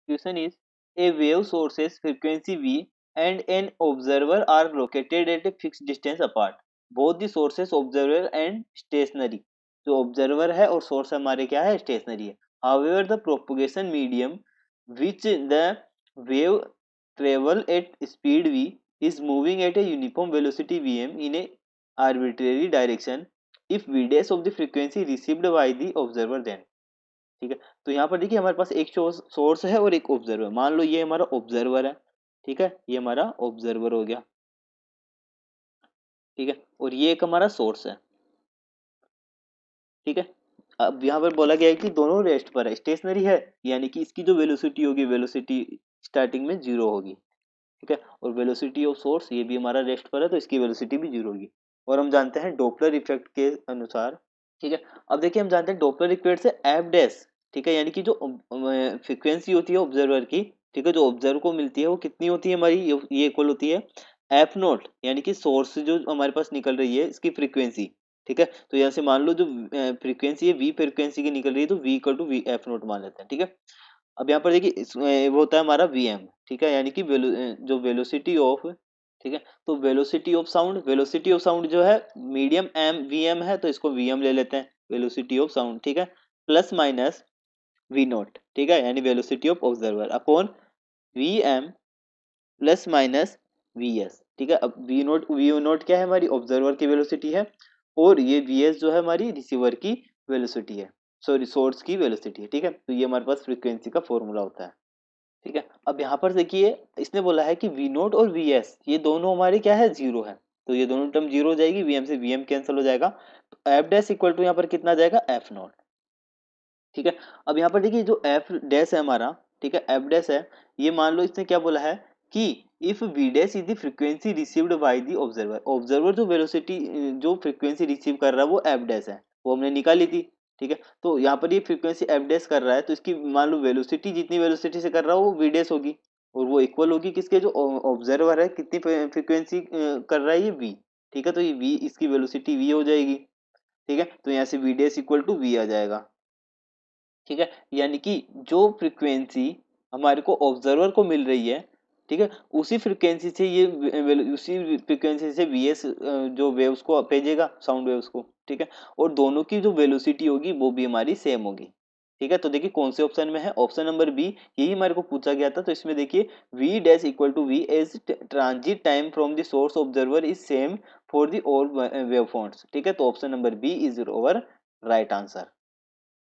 Question is a wave sources frequency v and an observer are located at a fixed distance apart. Both the sources observer and stationary. जो observer है और source हमारे क्या है, stationary है. However, the propagation medium which the wave travel at speed v is moving at a uniform velocity vm in a arbitrary direction if v dash of the frequency received by the observer then. ठीक है, तो यहाँ पर देखिए हमारे पास एक source है और एक ऑब्जर्वर. मान लो ये हमारा ऑब्जर्वर है, ठीक है, ये हमारा ऑब्जर्वर हो गया, ठीक है, और ये एक हमारा सोर्स है, ठीक है. अब यहाँ पर बोला गया है कि दोनों रेस्ट पर है, स्टेशनरी है, यानी कि इसकी जो वेलोसिटी होगी, वेलोसिटी स्टार्टिंग में जीरो होगी, ठीक है, और वेलोसिटी ऑफ सोर्स ये भी हमारा रेस्ट पर है, तो इसकी वेलोसिटी भी जीरो होगी. और हम जानते हैं डॉपलर इफेक्ट के अनुसार, ठीक है. अब देखिए हम जानते हैं डॉपलर इफेक्ट से एफ डैश, ठीक है, यानी कि जो फ्रीक्वेंसी होती है ऑब्जर्वर की, ठीक है, जो ऑब्जर्वर को मिलती है वो कितनी होती है हमारी, ये इक्वल होती है एफ नोट, यानी कि सोर्स से जो हमारे पास निकल रही है इसकी फ्रीक्वेंसी, ठीक है. तो यहाँ से मान लो जो फ्रीक्वेंसी है वी फ्रीक्वेंसी की निकल रही है, तो V equal to V F naught मान लेते हैं, ठीक है. अब यहाँ पर देखिए वो होता है हमारा वीएम, ठीक है, यानी कि जो वेलोसिटी ऑफ, ठीक है, तो वेलोसिटी ऑफ साउंड जो है मीडियम एम वीएम है, तो इसको वीएम ले लेते हैं, वेलोसिटी ऑफ साउंड, ठीक है, प्लस माइनस वी नोट, ठीक है, यानी velocity of observer upon V M plus minus V S, ठीक है. अब वी नोट क्या है, हमारी ऑब्जर्वर की वेलोसिटी है, और ये वी एस जो है हमारी रिसीवर की वेलोसिटी है, सॉरी सोर्स की वेलोसिटी है, ठीक है. तो ये हमारे पास फ्रीक्वेंसी का फॉर्मूला होता है, ठीक है. अब यहाँ पर देखिए इसने बोला है कि वी नोट और वी एस ये दोनों हमारे क्या है, जीरो है, तो ये दोनों टर्म जीरो हो जाएगी, वीएम से वीएम कैंसिल हो जाएगा, तो एफ डैश इक्वल टू यहाँ पर कितना आ जाएगा, एफ नोट, ठीक है. अब यहाँ पर देखिए जो एफ डैश है हमारा, ठीक है, एफ डैश है, ये मान लो इसने क्या बोला है कि if V dash is the frequency received by the observer, observer जो वेलोसिटी जो फ्रीक्वेंसी रिसीव कर रहा है वो एफ डैश है, वो हमने निकाली थी, ठीक है. तो यहाँ पर ये फ्रीक्वेंसी एफ डैश कर रहा है, तो इसकी मान लो वेलोसिटी जितनी वेलोसिटी से कर रहा है वो वी डैश होगी, और वो इक्वल होगी किसके, जो ऑब्जर्वर है कितनी फ्रीक्वेंसी कर रहा है ये वी, ठीक है. तो ये वी इसकी वेलोसिटी वी हो जाएगी, ठीक है, तो यहाँ से v dash equal to v आ जाएगा, ठीक है. यानी कि जो फ्रीक्वेंसी हमारे को ऑब्जर्वर को मिल रही है, ठीक है, उसी फ्रीक्वेंसी से ये उसी फ्रीक्वेंसी से वीएस जो वेव्स को भेजेगा, साउंड वेव्स को, ठीक है, और दोनों की जो वेलोसिटी होगी वो भी हमारी सेम होगी, ठीक है. तो देखिए कौन से ऑप्शन में है, ऑप्शन नंबर बी, यही हमारे को पूछा गया था. तो इसमें देखिए V dash equal to V as transit time from the source observer is same for the all wave forms, ठीक है. तो option number B is our right answer.